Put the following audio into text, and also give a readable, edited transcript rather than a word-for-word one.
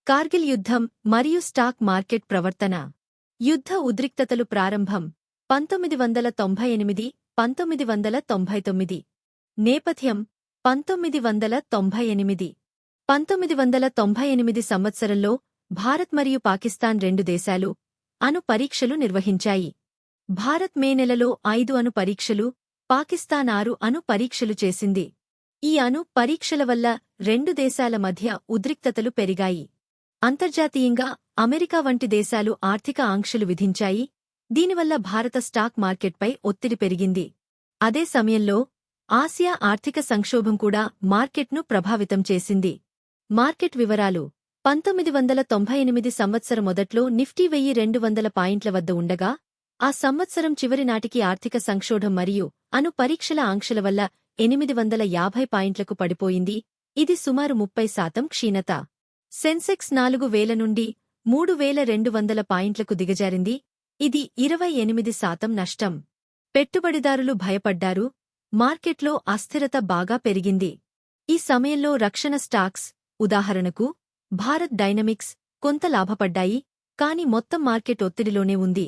కార్గిల్ యుద్ధం మరియు stock market ప్రవర్తన. యుద్ధ ఉద్రిక్తతలు ప్రారంభం 1998 1999. నేపథ్యం 1998. 1998 సంవత్సరంలో భారత్ మరియు పాకిస్తాన్ రెండు దేశాలు అణు పరీక్షలు నిర్వహించాయి. భారత్ మే నెలలో 5 అణు పరీక్షలు, పాకిస్తాన్ 6 అణు పరీక్షలు చేసింది. ఈ అణు పరీక్షల వల్ల రెండు దేశాల మధ్య ఉద్రిక్తతలు పెరిగాయి. అంతర్జాతీయంగా అమెరికా వంటి దేశాలు ఆర్థిక ఆంక్షలు విధించాయి. దీనివల్ల భారత స్టాక్ మార్కెట్పై ఒత్తిడి పెరిగింది. అదే సమయంలో ఆసియా ఆర్థిక సంక్షోభం కూడా మార్కెట్ను ప్రభావితం చేసింది. మార్కెట్ వివరాలు. 1998 సంవత్సరం మొదట్లో నిఫ్టీ 1200 పాయింట్ల వద్ద ఉండగా, ఆ సంవత్సరం చివరి నాటికి ఆర్థిక సంక్షోభం మరియు అణు పరీక్షల ఆంక్షల వల్ల 850 పాయింట్లకు పడిపోయింది. ఇది సుమారు 30% క్షీణత. సెన్సెక్స్ 4000 నుండి 3200 పాయింట్లకు దిగజారింది. ఇది 28% నష్టం. పెట్టుబడిదారులు భయపడ్డారు. మార్కెట్లో అస్థిరత బాగా పెరిగింది. ఈ సమయంలో రక్షణ స్టాక్స్, ఉదాహరణకు భారత్ డైనమిక్స్, కొంత లాభపడ్డాయి, కాని మొత్తం మార్కెట్ ఒత్తిడిలోనే ఉంది.